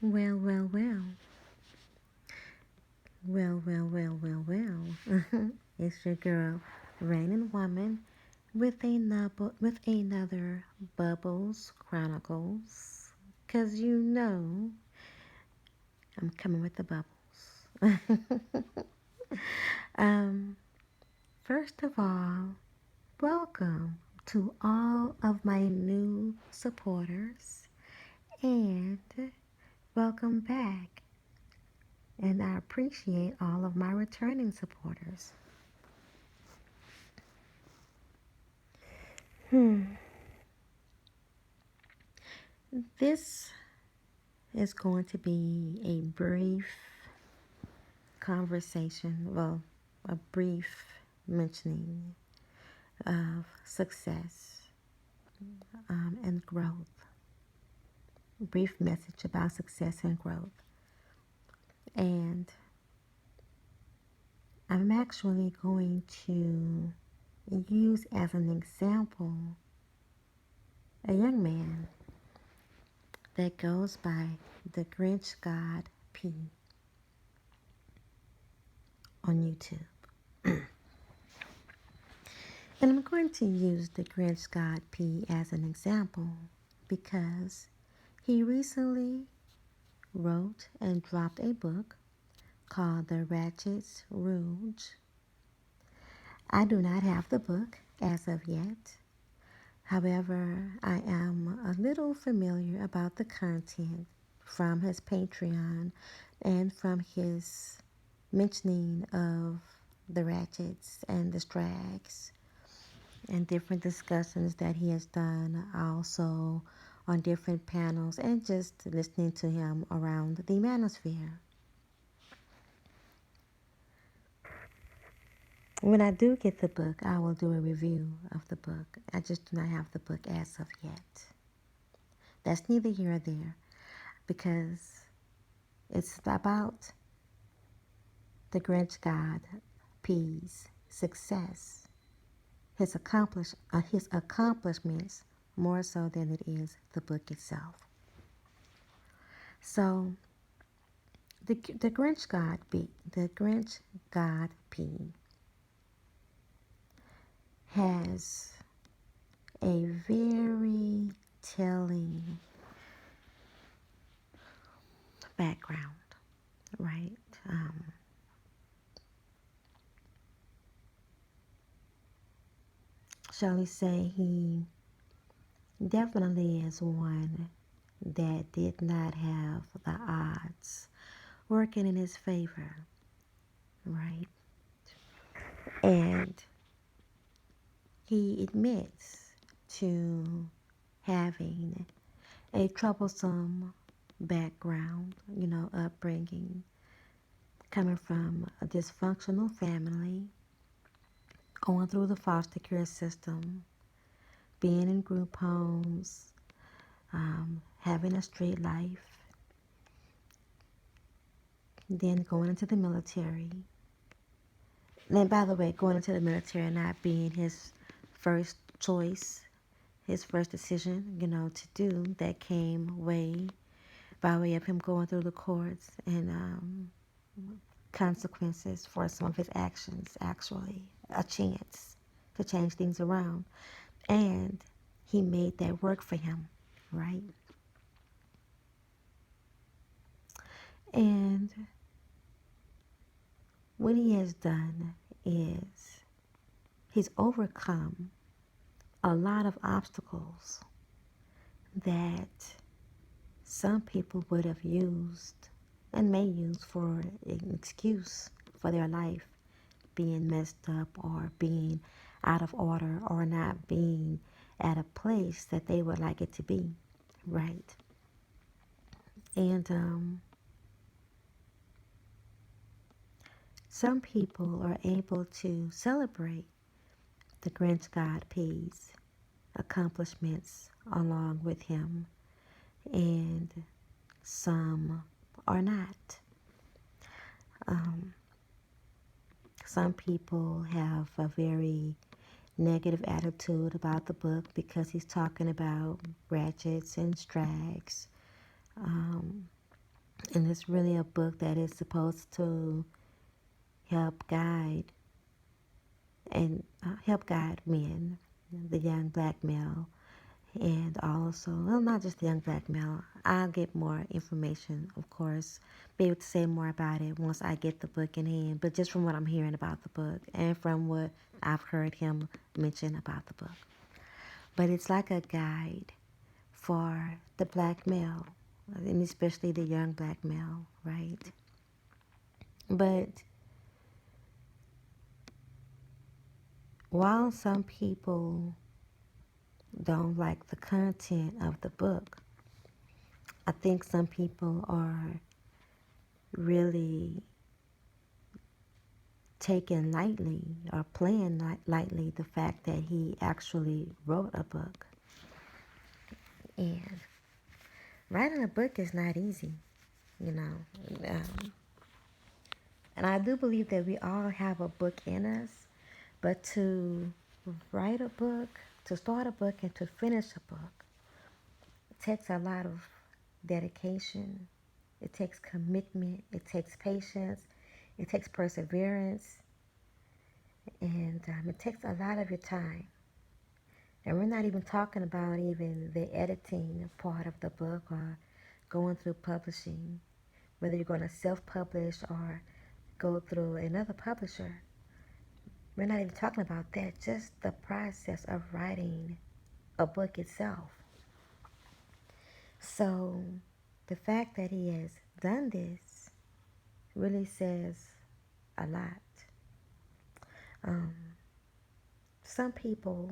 Well, well, well. Well. It's your girl, Raining Woman, with another Bubbles Chronicles. 'Cause you know I'm coming with the bubbles. um, First of all, welcome to all of my new supporters and welcome back. And I appreciate all of my returning supporters. This is going to be a brief conversation, well, a brief mentioning of success and growth. A brief message about success and growth. And I'm actually going to use as an example a young man that goes by the Grinch God P on YouTube. And I'm going to use the Grinch God P as an example because he recently wrote and dropped a book called The Ratchet's Rouge. I do not have the book as of yet. However, I am a little familiar about the content from his Patreon and from his mentioning of the Ratchets and the Strags and different discussions that he has done also on different panels and just listening to him around the manosphere. When I do get the book, I will do a review of the book. I just do not have the book as of yet. That's neither here or there because it's about the Grinch God P's success, his accomplishments more so than it is the book itself. So the Grinch God P has a very telling background, right? Shall we say he definitely is one that did not have the odds working in his favor, right? And he admits to having a troublesome background, upbringing, coming from a dysfunctional family, going through the foster care system, being in group homes, having a street life, then going into the military. And by the way, going into the military not being his first choice, his first decision, to do, that came by way of him going through the courts and consequences for some of his actions, actually, a chance to change things around. And he made that work for him, right? And what he has done is he's overcome a lot of obstacles that some people would have used and may use for an excuse for their life being messed up or being out of order or not being at a place that they would like it to be, right? And some people are able to celebrate the Grinch God P's accomplishments along with him, and some are not. Um, some people have a very negative attitude about the book because he's talking about ratchets and strags, um, And it's really a book that is supposed to help guide help guide men, the young black male, and also, well, not just the young black male. I'll get more information, of course, be able to say more about it once I get the book in hand. But just from what I'm hearing about the book and from what I've heard him mention about the book. But it's like a guide for the black male, and especially the young black male, right? But while some people don't like the content of the book, I think some people are really taking lightly or playing lightly the fact that he actually wrote a book. And writing a book is not easy, you know. And I do believe that we all have a book in us, but to write a book, to start a book, and to finish a book, it takes a lot of dedication. It takes commitment. It takes patience. It takes perseverance. And it takes a lot of your time. And we're not even talking about even the editing part of the book or going through publishing, whether you're going to self-publish or go through another publisher. We're not even talking about that, just the process of writing a book itself. So the fact that he has done this really says a lot. Um, some people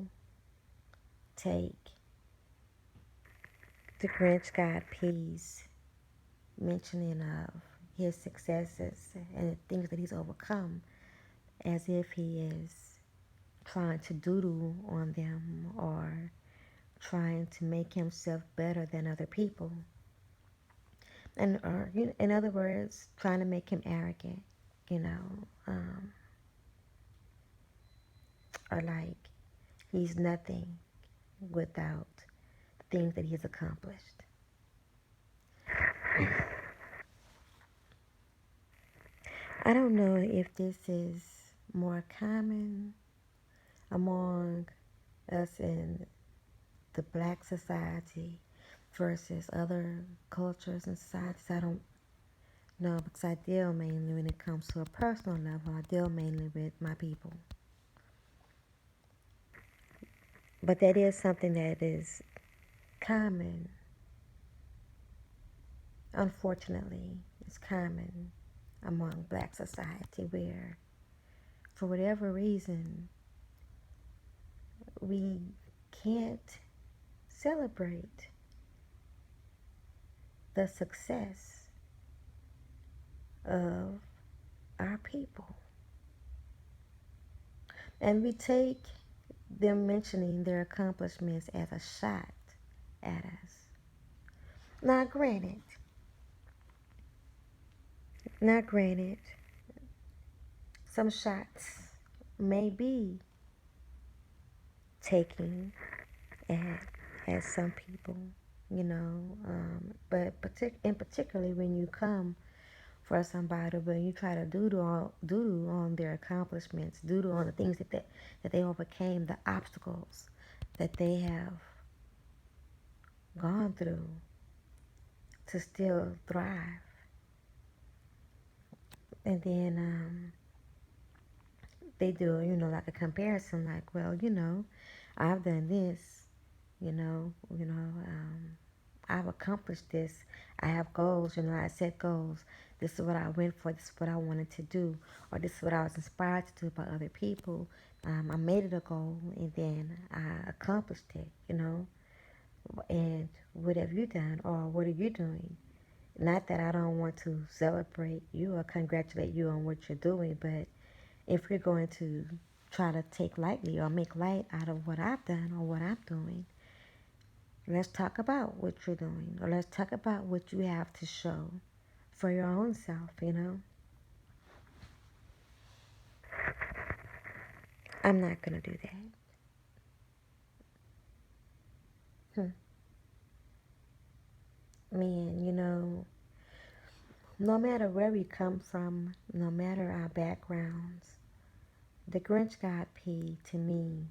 take the Grant Scott piece mentioning of his successes and the things that he's overcome as if he is trying to doodle on them or trying to make himself better than other people. And or in other words, trying to make him arrogant, you know, or like he's nothing without the things that he's accomplished. I don't know if this is more common among us in the black society versus other cultures and societies. I don't know because I deal mainly when it comes to a personal level. I deal mainly with my people. But that is something that is common. Unfortunately, it's common among black society where, for whatever reason, we can't celebrate the success of our people. And we take them mentioning their accomplishments as a shot at us. Now, granted, some shots may be taken at some people, you know, but particularly when you come for somebody, when you try to doodle on their accomplishments, doodle on the things that they overcame, the obstacles that they have gone through to still thrive. And then they do, like a comparison, like, well, I've done this, I've accomplished this. I have goals, I set goals. This is what I went for. This is what I wanted to do. Or this is what I was inspired to do by other people. I made it a goal and then I accomplished it, And what have you done or what are you doing? Not that I don't want to celebrate you or congratulate you on what you're doing, but if you're going to try to take lightly or make light out of what I've done or what I'm doing, let's talk about what you're doing, or let's talk about what you have to show for your own self. I'm not going to do that. Man, No matter where we come from, no matter our backgrounds, the Grinch God P to me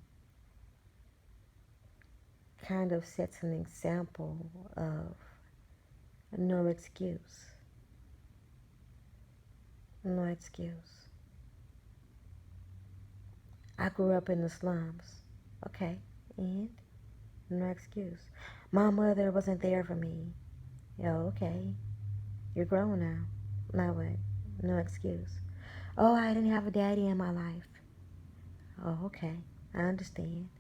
kind of sets an example of no excuse. No excuse. I grew up in the slums. Okay, and no excuse. My mother wasn't there for me. Oh, okay. You're grown now. Now what? No excuse. Oh, I didn't have a daddy in my life. Oh, okay. I understand.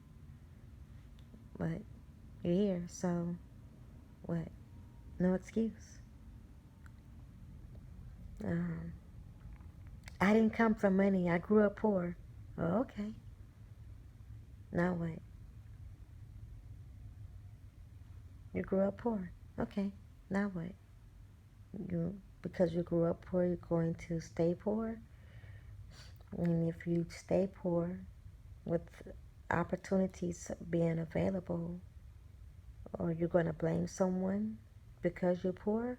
But you're here, so what? No excuse. Um, I didn't come from money. I grew up poor. Oh, okay. Now what? You grew up poor. Okay. Now what? You because you grew up poor, you're going to stay poor. And if you stay poor with opportunities being available, or you're going to blame someone because you're poor,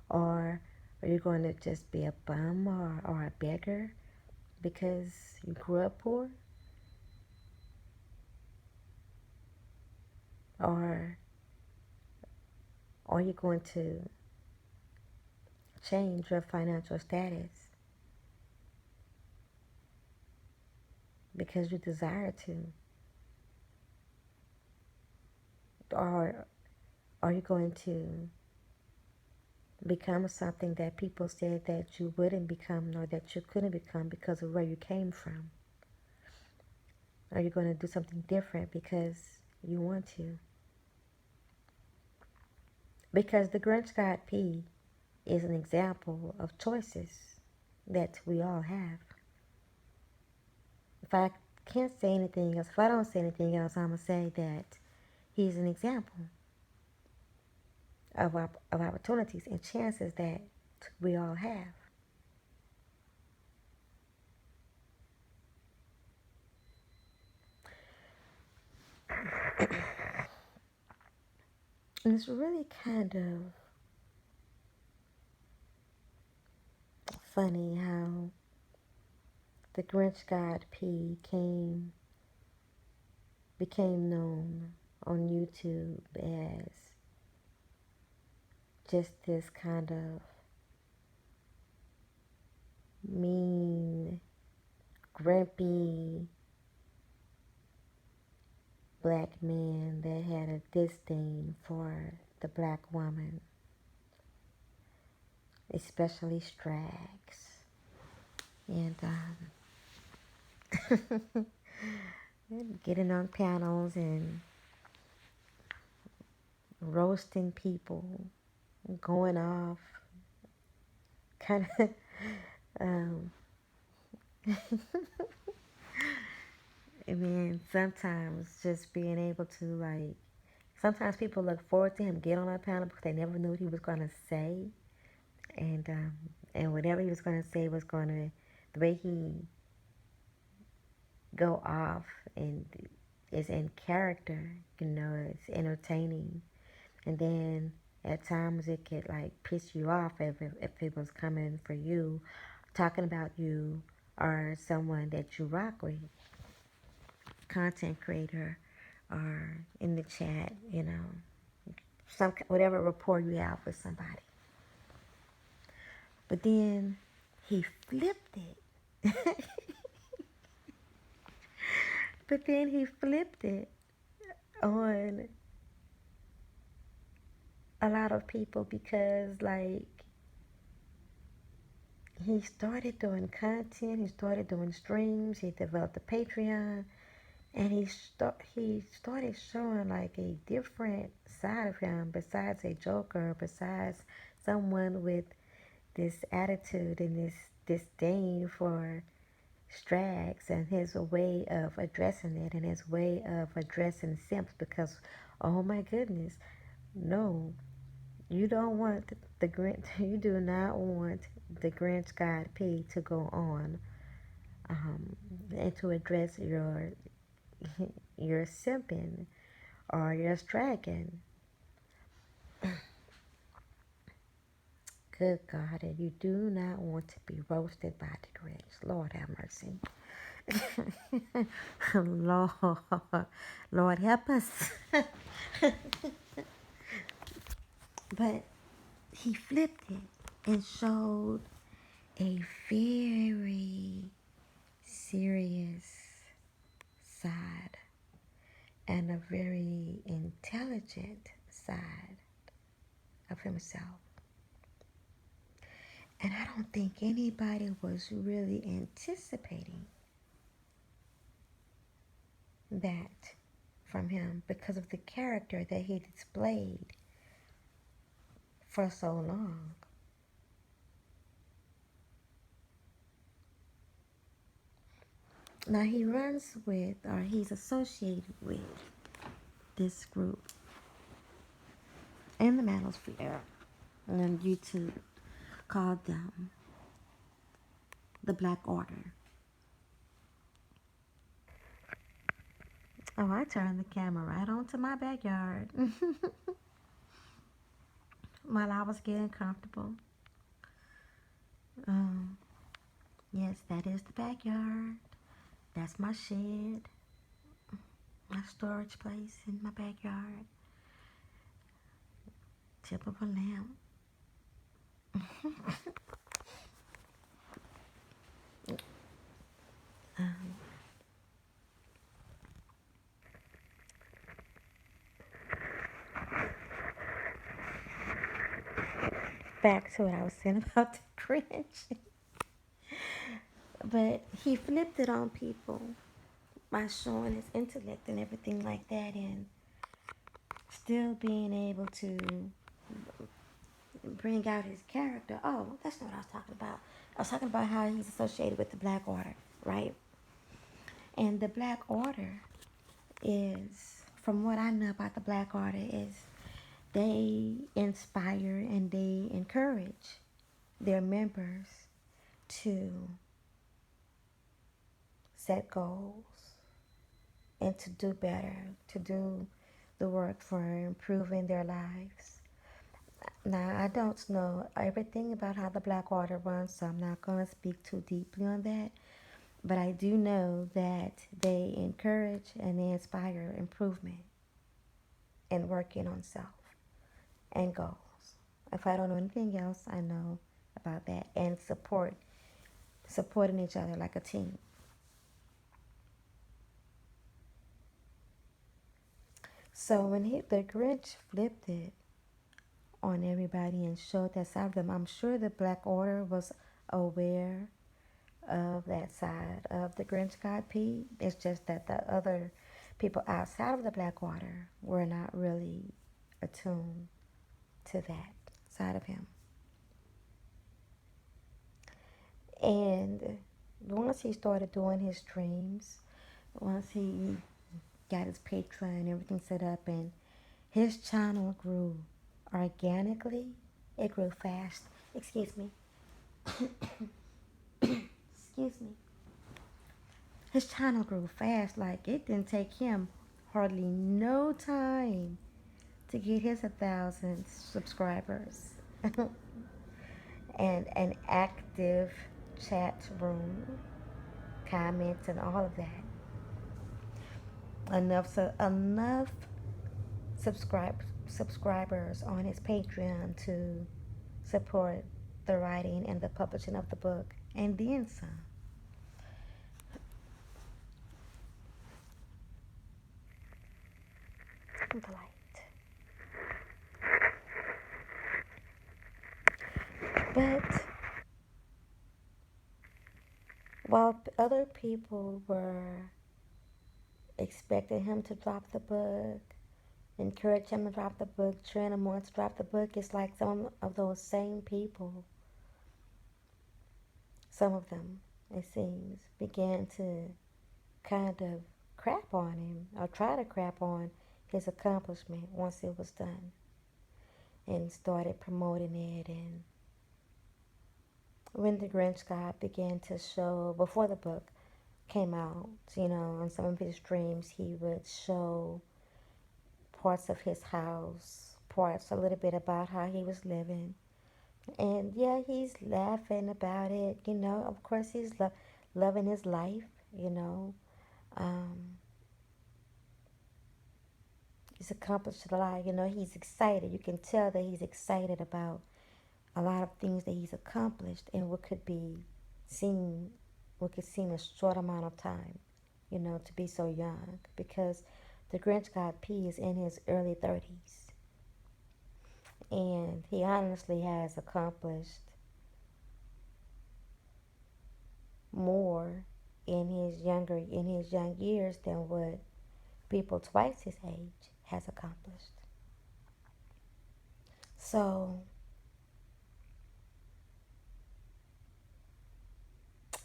or are you going to just be a bum or a beggar because you grew up poor? Or are you going to change your financial status because you desire to? Or are you going to become something that people said that you wouldn't become or that you couldn't become because of where you came from? Are you going to do something different because you want to? Because the Grinch God P is an example of choices that we all have. If I can't say anything else, if I don't say anything else, I'm going to say that he's an example of opportunities and chances that we all have. And it's really kind of funny how the Grinch God P became known on YouTube as just this kind of mean, grumpy black man that had a disdain for the black woman, especially Strags. And getting on panels and roasting people, going off, kind of. um, I mean, sometimes just being able to like, sometimes people look forward to him get on a panel because they never knew what he was going to say, and whatever he was going to say was going to, the way he go off and is in character, it's entertaining. And then at times it could like piss you off if it was coming for you, talking about you or someone that you rock with, content creator, or in the chat, some whatever rapport you have with somebody. But then he flipped it. But then he flipped it on a lot of people because like he started doing content, he started doing streams, he developed a Patreon, and he started showing like a different side of him besides a joker, besides someone with this attitude and this disdain for Strags and his way of addressing it and his way of addressing simps because oh my goodness, no, you don't want the Grinch. You do not want the Grinch God P to go on and to address your simping or your stragging. Good God, and you do not want to be roasted by the Grinch. Lord have mercy. Lord, Lord help us. But he flipped it and showed a very serious side and a very intelligent side of himself. And I don't think anybody was really anticipating that from him because of the character that he displayed for so long. Now he runs with, or he's associated with, this group in the manosphere on YouTube called them the Black Order. Oh, I turned the camera right onto my backyard while I was getting comfortable. Um, yes, that is the backyard. That's my shed, my storage place in my backyard. Tip of a lamp. um, Back to what I was saying about the cringe. But he flipped it on people by showing his intellect and everything like that, and still being able to bring out his character. Oh, that's not what I was talking about. I was talking about how he's associated with the Black Order, right? And the Black Order is, from what I know about the Black Order, is they inspire and they encourage their members to set goals and to do better, to do the work for improving their lives. Now, I don't know everything about how the Black Order runs, so I'm not going to speak too deeply on that. But I do know that they encourage and they inspire improvement and working on self and goals. If I don't know anything else, I know about that. And supporting each other like a team. So when the Grinch flipped it on everybody and showed that side of them, I'm sure the Black Order was aware of that side of the Grinch God P. It's just that the other people outside of the Black Order were not really attuned to that side of him. And once he started doing his streams, once he got his Patreon and everything set up, and his channel grew organically, it grew fast. Excuse me. Excuse me. His channel grew fast. Like, it didn't take him hardly no time to get his 1,000 subscribers and an active chat room, comments, and all of that. Enough subscribers on his Patreon to support the writing and the publishing of the book, and then some. The light. But while other people were expecting him to drop the book, encourage him to drop the book, train him on to drop the book, it's like some of those same people, some of them, it seems, began to kind of crap on him or try to crap on his accomplishment once it was done, and started promoting it. And when the Grinch God began to show, before the book came out, on some of his streams, he would show parts of his house, parts, a little bit about how he was living, And yeah, he's laughing about it. Of course, he's loving his life. You know, um, he's accomplished a lot. He's excited. You can tell that he's excited about a lot of things that he's accomplished in seen, what could seem a short amount of time. To be so young, because the Grinch God P is in his early 30s, and he honestly has accomplished more in his young years than what people twice his age has accomplished. So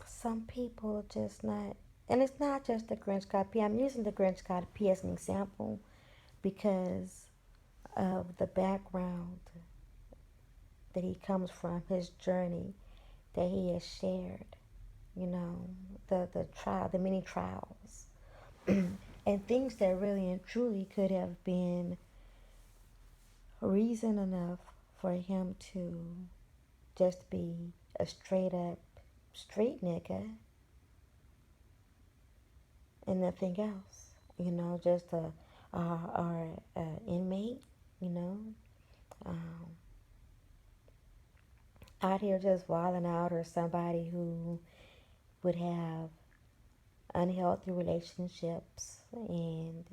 some people just not, and it's not just the Grinch God P. I'm using the Grinch God P as an example because of the background that he comes from, his journey that he has shared. You know, the many trials, and things that really and truly could have been reason enough for him to just be a straight up street nigga and nothing else. Just a inmate. You know, um, out here just wilding out, or somebody who would have unhealthy relationships and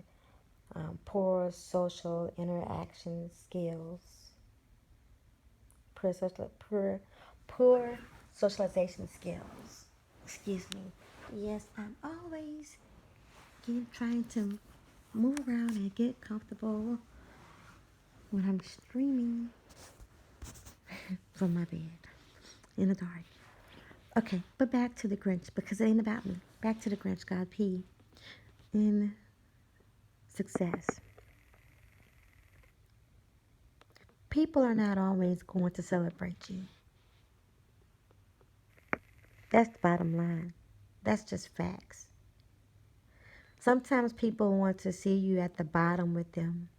poor social interaction skills, poor, poor socialization skills. Excuse me. Yes, I'm always trying to move around and get comfortable when I'm streaming from my bed in the dark. Okay, but back to the Grinch, because it ain't about me. Back to the Grinch, God P. In success. People are not always going to celebrate you. That's the bottom line. That's just facts. Sometimes people want to see you at the bottom with them.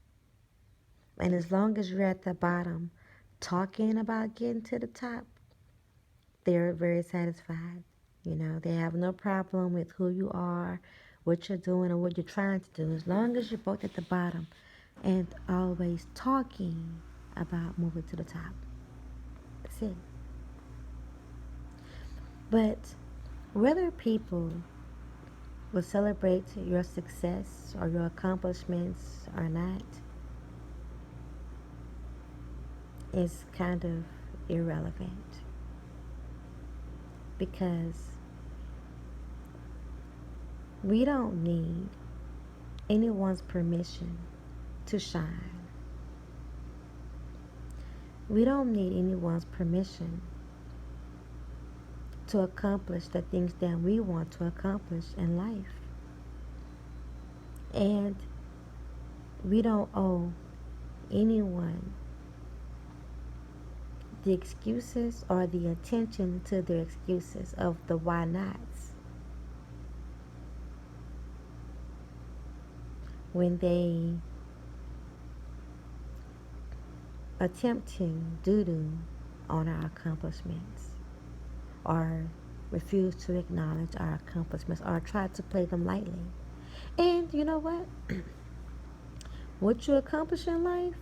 And as long as you're at the bottom talking about getting to the top, they're very satisfied. They have no problem with who you are, what you're doing, or what you're trying to do. As long as you're both at the bottom and always talking about moving to the top. That's it. But whether people will celebrate your success or your accomplishments or not is kind of irrelevant, because we don't need anyone's permission to shine. We don't need anyone's permission to accomplish the things that we want to accomplish in life. And we don't owe anyone the excuses or the attention to their excuses of the why nots when they attempt to doo-doo on our accomplishments, or refuse to acknowledge our accomplishments, or try to play them lightly. And you know what? What you accomplish in life,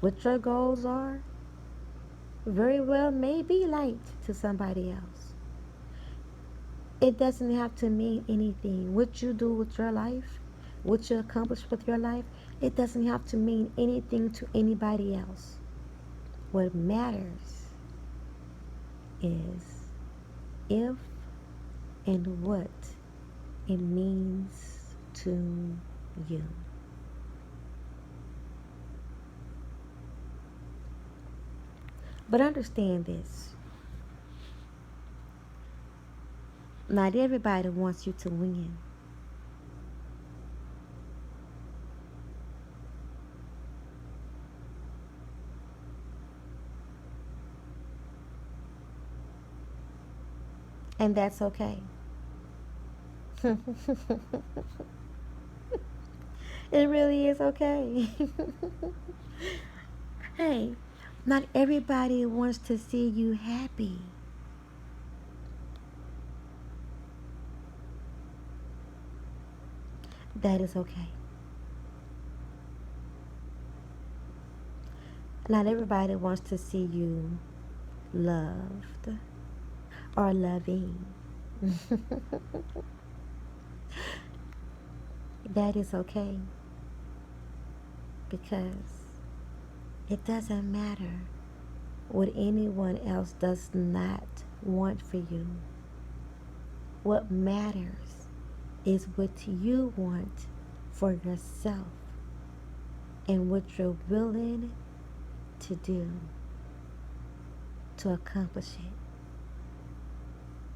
what your goals are, very well may be light to somebody else. It doesn't have to mean anything. What you do with your life, what you accomplish with your life, it doesn't have to mean anything to anybody else. What matters is if and what it means to you. But understand this. Not everybody wants you to win. And that's okay. It really is okay. Hey, Not everybody wants to see you happy. That is okay. Not everybody wants to see you loved or loving. That is okay because it doesn't matter what anyone else does not want for you. What matters is what you want for yourself and what you're willing to do to accomplish it.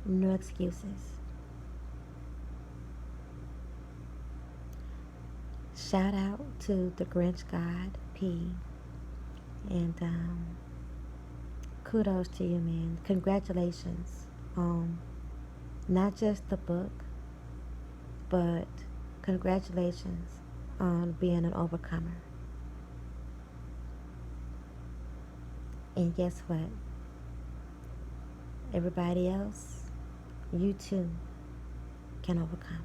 No excuses. Shout out to the Grinch God P. And kudos to you, man. Congratulations on not just the book, but congratulations on being an overcomer. And guess what? Everybody else, you too can overcome.